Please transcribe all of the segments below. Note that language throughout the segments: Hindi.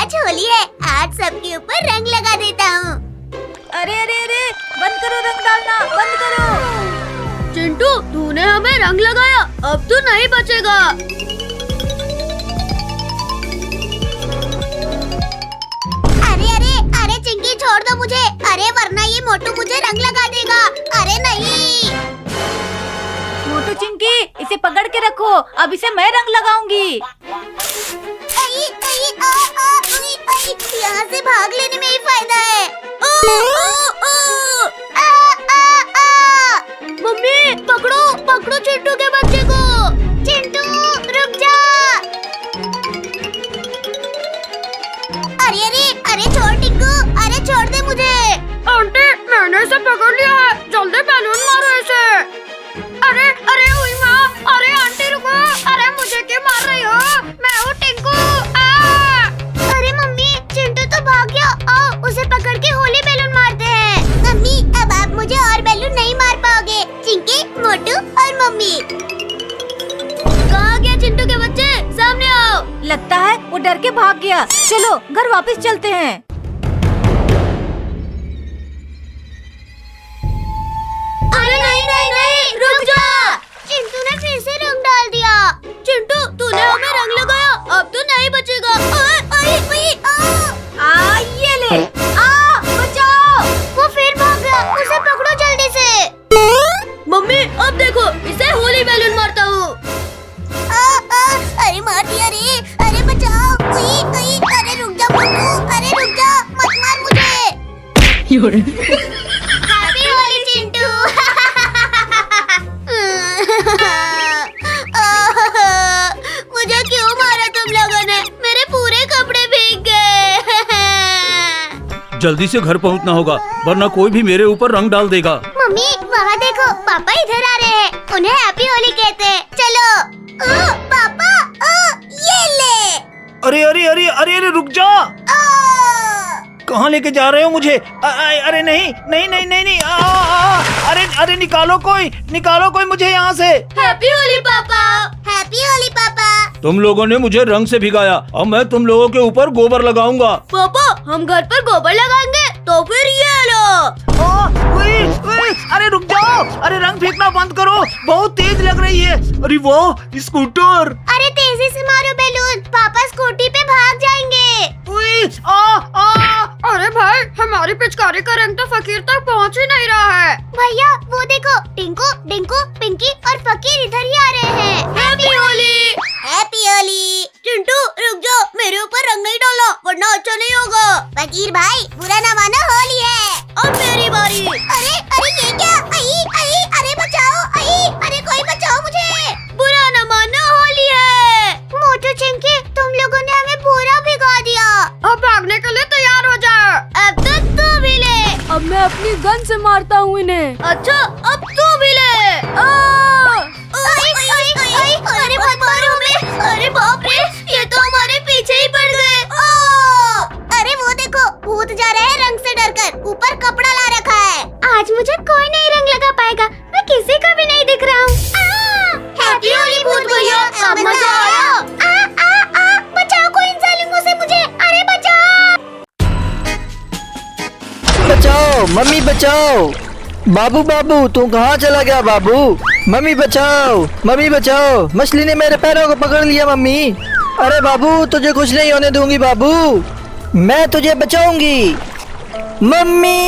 आज होली है, आज सबके ऊपर रंग लगा देता हूँ। अरे अरे अरे, बंद करो रंग डालना, बंद करो। चिंटू, तूने हमें रंग लगाया, अब तू नहीं बचेगा। अरे अरे अरे चिंकी, छोड़ दो मुझे। अरे वरना ये मोटू मुझे रंग लगा देगा। अरे नहीं। मोटू चिंकी, इसे पकड़ के रखो, अब इसे मैं रंग लगाऊंगी। यहाँ से भाग लेने में ही फायदा है। मम्मी, पकड़ो पकड़ो चिंटू के बच्चे को। चिंटू रुक जा। अरे अरे अरे छोड़ टिंकू, अरे छोड़ दे मुझे। आंटी, मैंने इसे पकड़ लिया है, जल्दी बैलून मारो इसे। अरे अरे हुई माँ, अरे आंटी रुको, अरे मुझे क्यों मार रही हो? मैं हूँ टिंकू। अरे मम्मी, चिंटू तो भाग गया। आओ उसे पकड़ के होली बैलून मारते हैं। मम्मी, अब आप मुझे और बैलून नहीं मार पाओगे। चिंकी, मोटू और मम्मी। कहाँ गया चिंटू के बच्चे? सामने आओ। लगता है वो डर के भाग गया। चलो घर वापस चलते हैं। अरे नहीं नहीं नहीं, रुक जा। चिंटू ने फिर से रंग डाल दिया। चिंटू, तूने हमें रंग लगाया, अब तू नहीं बचेगा। ये ले, बचाओ। वो फिर भाग गया, उसे पकड़ो जल्दी से। मम्मी, अब देखो, इसे होली बैलून मारता हूँ। अरे मार दिया रे। अरे बचाओ। अरे रुक जा मोटू, अरे रुक जा, मत मार मुझे। हैप्पी होली चिंटू। मुझे क्यों मारा तुम लोगों ने? मेरे पूरे कपड़े भीग गए। जल्दी से घर पहुंचना होगा, वरना कोई भी मेरे ऊपर रंग डाल देगा। मम्मी, वहाँ देखो, पापा इधर आ रहे हैं। उन्हें हैप्पी होली कहते हैं। चलो। पापा, ये ले। अरे अरे अरे अरे अरे रुक जा। कहाँ लेके जा रहे हो मुझे? अरे नहीं नहीं नहीं नहीं नहीं। अरे अरे निकालो कोई मुझे यहाँ से। हैप्पी होली पापा। हैप्पी होली पापा। तुम लोगों ने मुझे रंग से भिगाया, अब मैं तुम लोगों के ऊपर गोबर लगाऊंगा। पापा, हम घर पर गोबर लगाएंगे, तो फिर ये लो। अरे रुक जाओ, अरे रंग फेंकना बंद करो, बहुत तेज लग रही है। अरे वो स्कूटर। अरे तेजी से मारो बैलून, पापा स्कूटी पे भाग जाएंगे। अरे भाई, हमारी पिचकारी का रंग तो फकीर तक पहुंच ही नहीं रहा है। भैया वो देखो, टिंकू, डिंकू, पिंकी और फकीर इधर ही आ रहे हैं। हैप्पी होली। हैप्पी होली। चिंटू रुक जाओ, मेरे ऊपर रंग नहीं डालो, वरना अच्छा नहीं होगा। फकीर भाई, बुरा ना मानो, होली है। अब मेरी बारी। अरे अरे ये क्या? अरे बचाओ। अरे कोई बचाओ मुझे। बुरा न मानो, होली है। मोटू चिंकी, तुम लोगों ने हमें पूरा भिगा दिया। अब भागने के लिए तैयार हो जाओ। अब तो तू भी ले। अब मैं अपनी गन से मारता हूँ इन्हें। अच्छा, अब तू भी ले। अरे मत मारो हमें। अरे बाप रे, ये तो हमारे पीछे ही पड़ गए। अरे वो देखो, भूत जा रहे हैं रंग से डरकर, ऊपर कपड़ा ला रखा है। आज मुझे कोई नहीं रंग लगा पाएगा, मैं किसी का भी नहीं दिख रहा हूँ। हैप्पी होली भूत भैया, अब मजा आया। बचाओ कोई इन जालिमों से मुझे। अरे बचाओ। बचाओ मम्मी, बचाओ। बाबू बाबू, तू कहाँ चला गया बाबू? मम्मी बचाओ, मम्मी बचाओ, मछली ने मेरे पैरों को पकड़ लिया मम्मी। अरे बाबू, तुझे कुछ नहीं होने दूंगी बाबू, मैं तुझे बचाऊंगी मम्मी।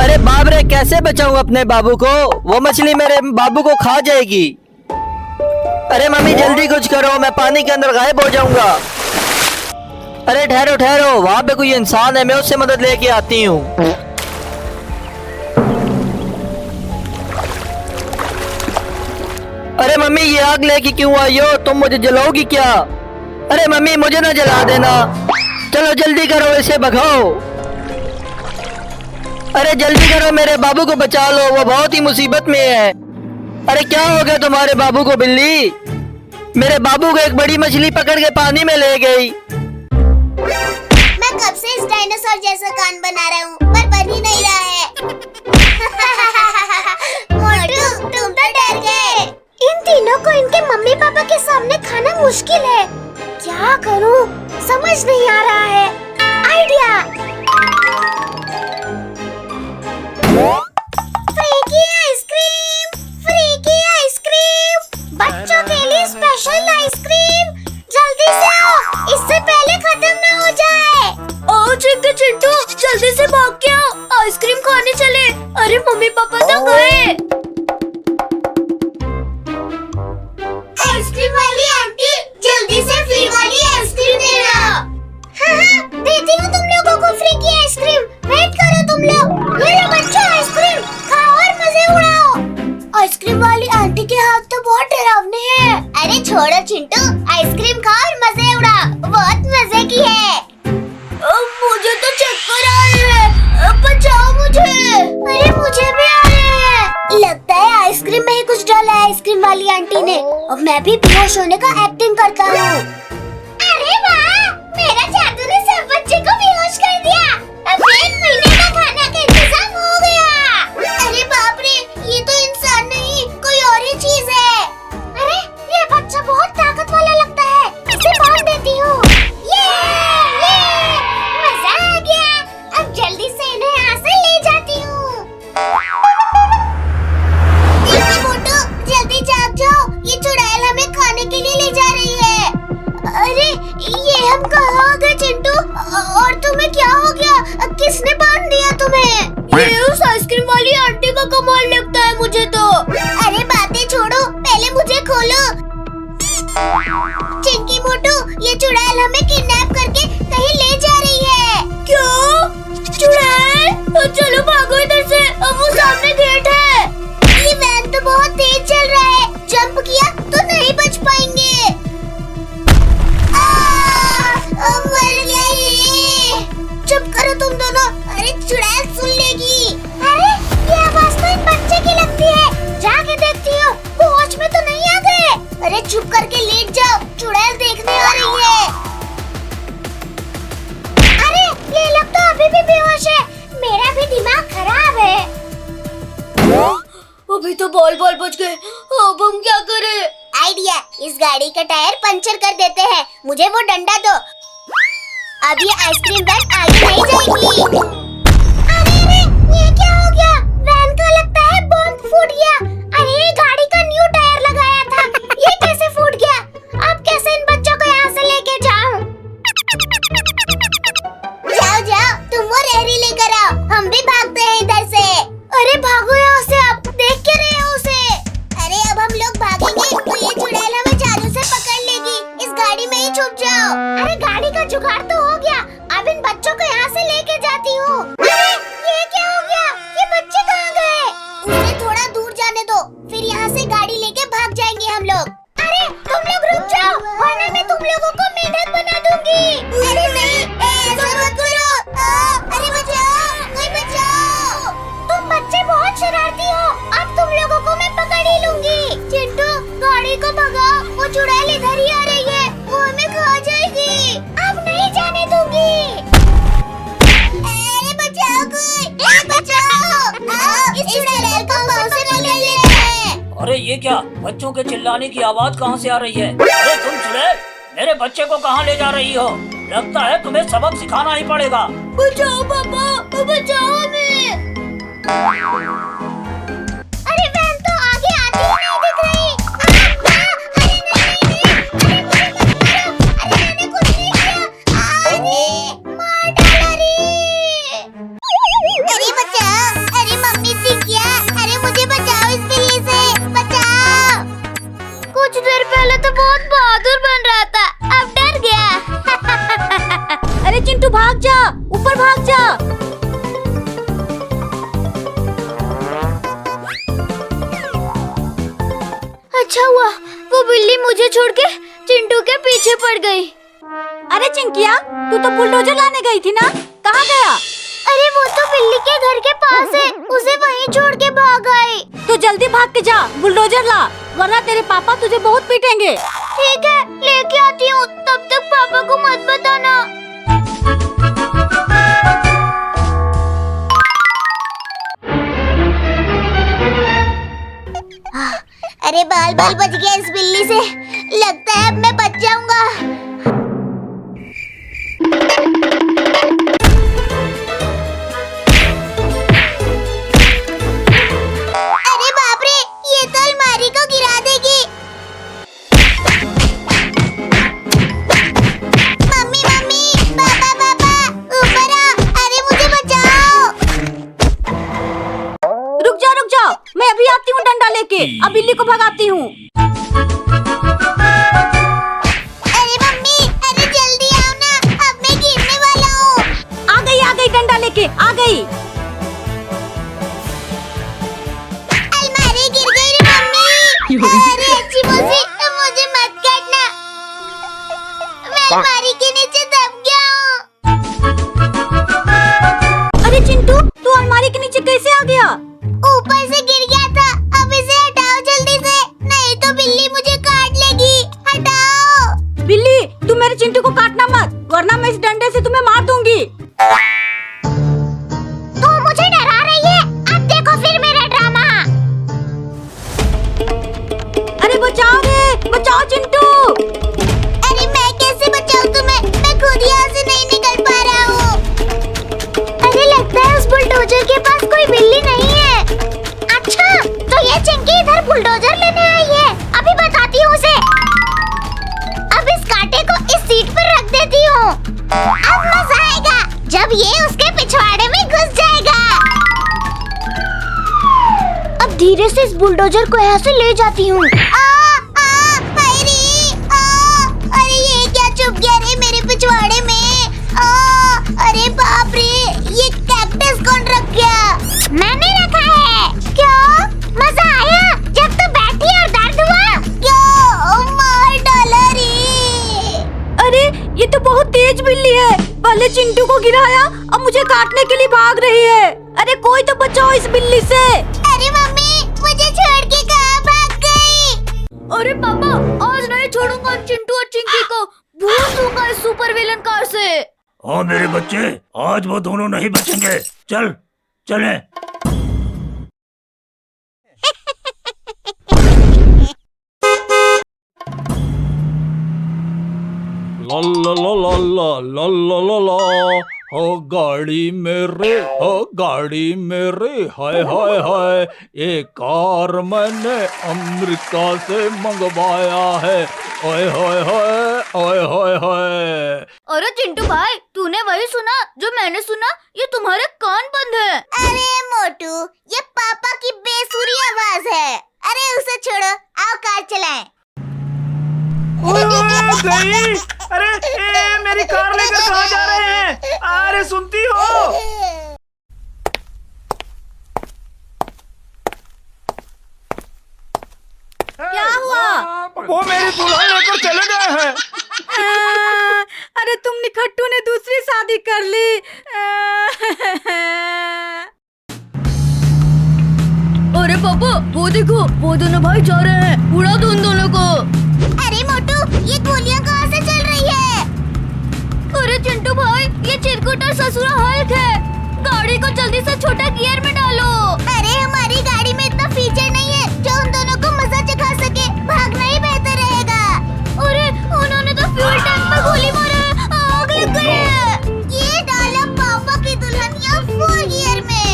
अरे बाप रे, कैसे बचाऊं अपने बाबू को? वो मछली मेरे बाबू को खा जाएगी। अरे मम्मी जल्दी कुछ करो, मैं पानी के अंदर गायब हो जाऊंगा। अरे ठहरो ठहरो, वहाँ पे कोई इंसान है, मैं उससे मदद लेके आती हूँ। अरे मम्मी, ये आग लेके क्यों आई हो? तुम मुझे जलाओगी क्या? अरे मम्मी, मुझे ना जला देना। चलो जल्दी करो, इसे भगाओ। अरे जल्दी करो, मेरे बाबू को बचा लो, वो बहुत ही मुसीबत में है। अरे क्या हो गया तुम्हारे बाबू को बिल्ली? मेरे बाबू को एक बड़ी मछली पकड़ के पानी में ले गई। मैं कब से इस डायनासोर जैसा कान बना रहा हूँ, पर बन ही नहीं रहा है। मोटू, तुम तो डर गए। इन तीनों को इनके मम्मी पापा के सामने खाना मुश्किल है। क्या करूं? समझ नहीं आ रहा है। आइडिया! फ्री की आइसक्रीम! फ्री की आइसक्रीम! बच्चों के लिए स्पेशल आइसक्रीम! जल्दी से आओ, इससे पहले खत्म ना हो जाए। आओ चिंटू चिंटू, जल्दी से भाग के आओ, आइसक्रीम खाने चले। अरे मम्मी पापा तो गए। आइसक्रीम वाली आंटी, जल्दी से फ्री वाली आइसक्रीम देना। हाँ, देती हूँ तुम लोगों को फ्री की आइसक्रीम। वेट करो तुम लोग। ये लो बच्चों आइसक्रीम, खाओ और मजे उड़ाओ। आइसक्रीम वाली आंटी के हाथ तो बहुत डरावने हैं। अरे छोड़ो चिंटू, आइसक्रीम खाओ और मजे उड़ाओ, बहुत मजे की है। मुझे तो चक्कर आ रहे हैं, बचाओ मुझे। अरे मुझे भी आ रहे हैं। लगता है आइसक्रीम में ही कुछ डाला है आइसक्रीम वाली आंटी ने। अब मैं भी बेहोश होने का एक्टिंग करता हूँ। अरे वाह, मेरा जादू ने सब बच्चे को बेहोश कर दिया। अब 1 महीने का खाना का इंतजाम हो गया। अरे बाप रे, ये तो इंसान नहीं, कोई और ही चीज है। अरे ये बच्चा बहुत ताकत वाला लगता है, इसे बांध देती हूँ। ये मजा आ गया। अब जल्दी से इन्हें यहाँ से ले जाती हूँ। मोटू, जल्दी जाग जाओ, ये चुड़ैल हमें खाने के लिए ले जा रही है। अरे ये हम कहाँ आ गए चिंटू? और तुम्हें क्या हो गया? किसने बांध दिया तुम्हें? ये उस आइसक्रीम वाली आंटी का कमाल लगता है मुझे तो। अरे बातें छोड़ो, पहले मुझे खोलो। चिंकी मोटू, ये चुड़ैल हमें किडनैप करके कहीं ले जा रही है। क्या? चुड़ैल? चलो भागो इधर से, अब वो सामने गेट है। ये वैन तो बहुत तेज चल रहा है, जंप किया तो नहीं बच पाएंगे। मर गया ये। चुप करो तुम दोनों, अरे चुड़ैल सुन लेगी। अरे ये आवाज तो इन बच्चे की लगती है, जाके देखती हूँ, होश में तो नहीं आ गए। अरे चुप करके लेट जाओ, चुड़ैल देखने आ रही है। अरे ये लोग तो अभी भी बेहोश है, मेरा भी दिमाग खराब है। अभी तो बॉल बच गए, अब हम क्या करें? आइडिया, इस गाड़ी का टायर पंचर कर देते हैं। मुझे वो डंडा दो। अब ये आइसक्रीम वैन आगे नहीं जाएगी। अरे ये क्या हो गया? वैन का लगता है बॉम्ब फूट गया। अरे ये गाड़ी का न्यू टायर लगाया था, ये कैसे फूट गया? अब कैसे इन बच्चों को यहाँ से लेके जाऊं? जाओ, तुम वो रेहड़ी लेकर आओ, हम भी भागते हैं इधर से। अरे भागो यहाँ से, आप देख के रहे हो उसे। अरे अब हम लोग भागेंगे तो ये चुड़ैल हमें जादू से पकड़ लेगी। इस गाड़ी में ही छुप जाओ। अरे गाड़ी का जुगाड़ तो हो गया, अब इन बच्चों को यहाँ से लेके जाती हूँ। अरे ये क्या हो गया? ये बच्चे कहाँ गए? उन्हें थोड़ा दूर जाने दो, फिर यहाँ से गाड़ी लेके भाग जाएंगे हम लोग। अरे तुम लोग रुक जाओ, वरना मैं तुम लोगों को मेढक बना दूंगी। अरे नहीं, ऐसा मत करो। अरे बचाओ, कोई बचाओ। तुम बच्चे बहुत शरारती हो, अब तुम लोगों को मैं पकड़ ही लूंगी। चिंटू गाड़ी को भगाओ, वो चुड़ैल इधर ही आ रही है, वो हमें खा जाएगी। अब नहीं जाने दूंगी। अरे बचाओ कोई, अरे बचाओ। इस चुड़ैल को पाँव से पकड़ लेते हैं। अरे ये क्या? बच्चों के चिल्लाने की आवाज कहाँ से आ रही है? अरे तुम चुड़ैल, मेरे बच्चे को कहाँ ले जा रही हो? लगता है तुम्हें सबक सिखाना ही पड़ेगा। बचाओ पापा, बचाओ हमें। अरे वैन तो आगे आती ही नहीं दिख रही। अरे नहीं, अरे मैंने कुछ नहीं किया। अरे मार डाला रे। अरे बचाओ, अरे मम्मी चिंकिया, अरे मुझे बचाओ इस बिल्ली से, बचाओ। कुछ देर पहले तो बहुत बहादुर बन रहा था, अब डर गया। अरे चिंटू भाग जा, ऊपर भाग जा। अच्छा हुआ वो बिल्ली मुझे छोड़ के चिंटू के पीछे पड़ गई। अरे चिंकिया, तू तो बुलडोजर लाने गई थी ना, कहाँ गया? अरे वो तो बिल्ली के घर के पास है, उसे वहीं छोड़ के भाग गई। तू जल्दी भाग के जा, बुलडोजर ला, वरना तेरे पापा तुझे बहुत पीटेंगे। ठीक है, लेके आती हूँ, तब तक पापा को मत बताना। अरे बाल बच गया इस बिल्ली से, लगता है अब मैं बच जाऊंगा। अलमारी के नीचे दब गया हूँ। अरे चिंटू, तू अलमारी के नीचे कैसे आ गया? ऊपर से गिर गया था। अब इसे हटाओ जल्दी से, नहीं तो बिल्ली मुझे काट लेगी। हटाओ। बिल्ली, तू मेरे चिंटू को काटना मत, वरना मैं इस डंडे से तुम्हें मार दूंगी। तू मुझे डरा रही है, अब देखो फिर मेरा ड्रामा। अरे बचाओ रे, बचाओ चिंटू। अरे मैं कैसे बचाऊं तुम्हें, मैं खुद यहाँ से नहीं निकल पा रहा हूँ। अरे लगता है उस बुलडोजर के पास कोई बिल्ली नहीं है। अच्छा, तो ये चिंकी इधर बुलडोजर लेने आई है। अभी बताती हूँ उसे। अब इस कांटे को इस सीट पर रख देती हूँ। अब मजा आएगा जब ये उसके पिछवाड़े में घुस जाएगा। अब धीरे से इस बुलडोजर को यहाँ से ले जाती हूँ। अरे ये क्या चुप गया रे मेरे पिछवाड़े में। अरे बाप रे, ये कैक्टस कौन रख गया? मैंने रखा है। क्यों? मजा आया जब तू बैठी और दर्द हुआ? क्यों मार डाला रे? अरे ये तो बहुत तेज बिल्ली है, पहले चिंटू को गिराया, अब मुझे काटने के लिए भाग रही है। अरे कोई तो बचाओ इस बिल्ली से। अरे मम्मी, मुझे छोड़ के कहाँ भाग गई? अरे पापा, आज नहीं छोड़ूंगा चिंटू और चिंकी को, भूल दूंगा इस सुपर विलन कार से। हाँ मेरे बच्चे, आज वो दोनों नहीं बचेंगे। चल चलें। ला ला ला ला ला ला ला ला हो गाड़ी मेरे, हो गाड़ी मेरे, हाय हाय हाय, ये कार मैंने अमेरिका से मंगवाया है, ओए होए होए, ओए होए होए। अरे चिंटू भाई, तूने वही सुना जो मैंने सुना? ये तुम्हारे कान बंद है। अरे मोटू, ये पापा की बेसुरी आवाज है। अरे उसे छोड़ो, आओ कार चलाएं। गई। अरे मेरी कार लेकर कहाँ जा रहे हैं? अरे सुनती हो? क्या हुआ? वो मेरी दुल्हन लेकर चले गए हैं। अरे तुम निखट्टू ने दूसरी शादी कर ली। अरे पापा, वो देखो, वो दोनों भाई जा रहे हैं, उड़ा दो उन दोनों को। अरे मोटू, ये गोलियां कहाँ से चल रही है? अरे चिंटू भाई, ये चिरकुट और ससुरा हल्क है, गाड़ी को जल्दी से छोटा गियर में डालो। अरे हमारी गाड़ी में इतना फीचर नहीं है जो उन दोनों को मजा चखा सके। भागना ही बेहतर रहेगा। अरे उन्होंने तो फ्यूल टैंक पर गोली मारा है, आग लग गई है। ये डाला पापा की दुल्हनिया फुल गियर में।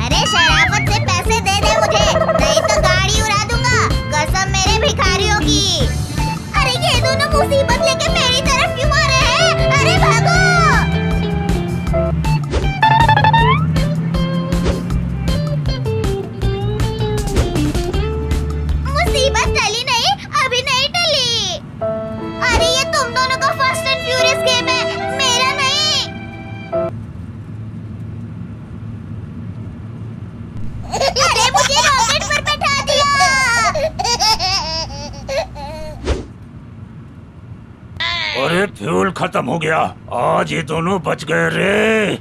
अरे शराफत से पैसे दे दे मुझे, नहीं तो गाड़ी उड़ा दूंगा, कसम मेरे भिखारियों की। अरे ये दोनों मुसीबत लेके मेरी तरफ क्यों आ रहे हैं? अरे भागो। मुसीबत टली नहीं, अभी नहीं टली। अरे ये तुम दोनों का फास्ट एंड फ्यूरियस गेम है, मेरा नहीं। अरे मुझे रॉकेट पर बैठा दिया। अरे फ्यूल खत्म हो गया, आज ये दोनों बच गए रे।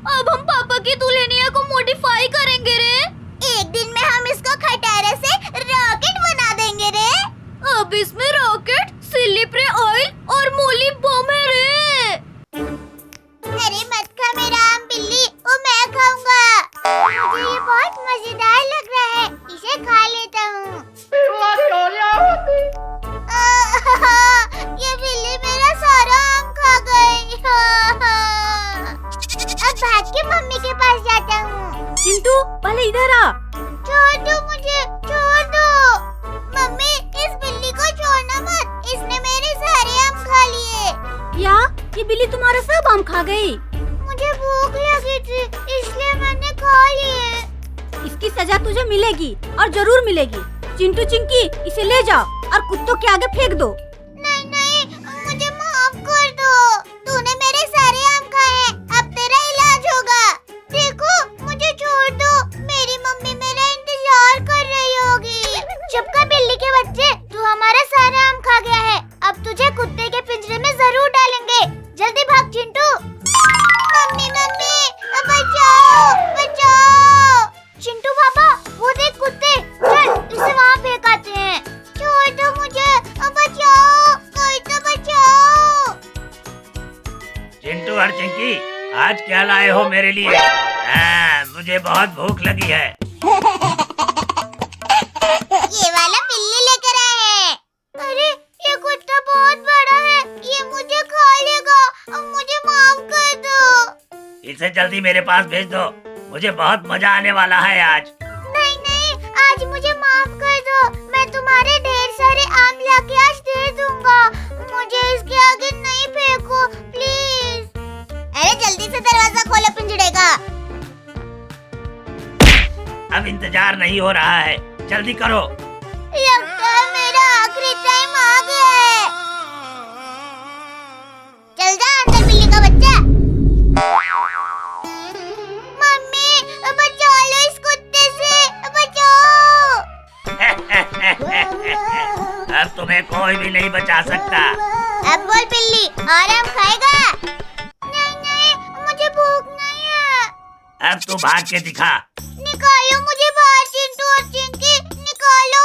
अब हम पापा की दुल्हनिया को मॉडिफाई करेंगे रे। एक दिन में हम इसको खटारे से रॉकेट बना देंगे रे। अब इसमें रॉकेट, सिल्लीप्रे ऑयल और मूली बम है रे। अरे मत खा मेरा आम बिल्ली, वो मैं खाऊंगा। मुझे ये बहुत मजेदार लग रहा है, इसे खा लेता हूँ। ये बिल्ली मेरा सारा आम खा गई। अब भाग के मम्मी के पास जाता हूँ। चिंटू पहले इधर आ। छोड़ दो मुझे, छोड़ दो। मम्मी, इस बिल्ली को छोड़ना मत, इसने मेरे सारे आम खा लिए। क्या ये बिल्ली तुम्हारा सब आम खा गई? मुझे भूख लगी थी, इसलिए मैंने खा लिए। इसकी सजा तुझे मिलेगी और जरूर मिलेगी। चिंटू चिंकी, इसे ले जाओ और कुत्तों के आगे फेंक दो। नहीं नहीं, मुझे माफ कर दो। तूने मेरे सारे आम खाए हैं, अब तेरा इलाज होगा। देखो, मुझे छोड़ दो, मेरी मम्मी मेरा इंतजार कर रही होगी। चुप कर बिल्ली के बच्चे, तू हमारा सारा आम खा गया है, अब तुझे कुत्ते के पिंजरे और चिंकी, आज क्या लाए हो मेरे लिए? मुझे बहुत भूख लगी है। ये वाला बिल्ली लेकर आए हैं। अरे ये कुत्ता बहुत बड़ा है, ये मुझे खा लेगा। अब मुझे माफ कर दो। इसे जल्दी मेरे पास भेज दो, मुझे बहुत मजा आने वाला है आज। नहीं नहीं, आज मुझे माफ कर दो। मैं तुम्हारे ढेर सारे आम लाके आज दे दूंगा। मुझे इसके आगे नहीं फेंको प्लीज। अरे जल्दी से दरवाजा खोलो पिंजड़े का। अब इंतजार नहीं हो रहा है, जल्दी करो। लगता है मेरा आखिरी टाइम आ गया है। चल जा अंदर बिल्ली का बच्चा। मम्मी बचा लो इस कुत्ते से, बचाओ। अब तुम्हें कोई भी नहीं बचा सकता। अब बोल बिल्ली, आराम खाएगा? नहीं नहीं, मुझे भूख नहीं है। अब तू भाग के दिखा। निकालो मुझे बाहर चिंटू और चिंकी, निकालो।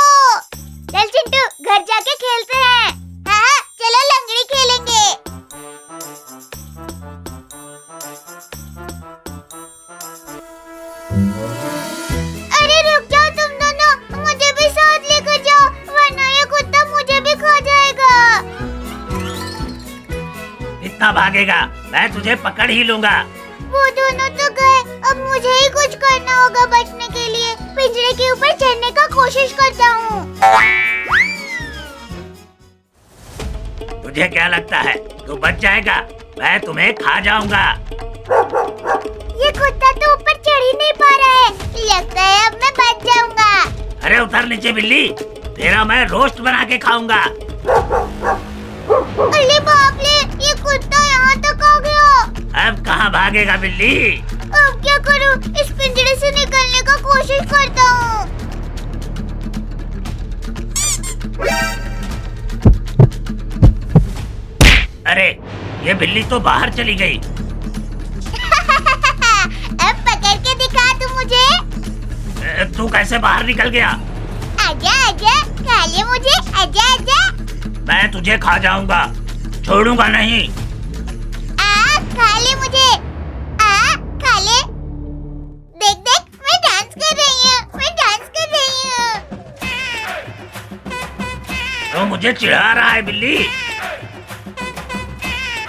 चल चिंटू, घर जाके खेलते हैं। हाँ चलो लंगड़ी खेलेंगे। अरे रुक जाओ तुम दोनों, मुझे भी साथ लेकर जाओ, वरना ये कुत्ता मुझे भी खा जाएगा। इतना भागेगा, मैं तुझे पकड़ ही लूंगा। वो दोनों तो गए, अब मुझे ही कुछ करना होगा बचने के लिए। पिंजरे के ऊपर चढ़ने का कोशिश करता हूँ। तुझे क्या लगता है तू बच जाएगा? मैं तुम्हें खा जाऊंगा। ये कुत्ता तो ऊपर चढ़ ही नहीं पा रहा है, लगता है अब मैं बच जाऊंगा। अरे उतर नीचे बिल्ली, तेरा मैं रोस्ट बना के खाऊंगा। अरे बाप रे, ये कुत्ता यहाँ तक आ गया। अब कहाँ भागेगा बिल्ली? अब क्या करूँ? इस पिंजरे से निकलने का कोशिश करता हूँ। अरे ये बिल्ली तो बाहर चली गई। अब पकड़ के दिखा तू मुझे। तू कैसे बाहर निकल गया? आजा आजा, खा ले मुझे, आजा आजा। मैं तुझे खा जाऊंगा, छोड़ूंगा नहीं। खा ले मुझे, खा ले। देख देख, मैं डांस कर रही हूँ, मैं डांस कर रही हूँ। तो मुझे चिढ़ा रहा है बिल्ली?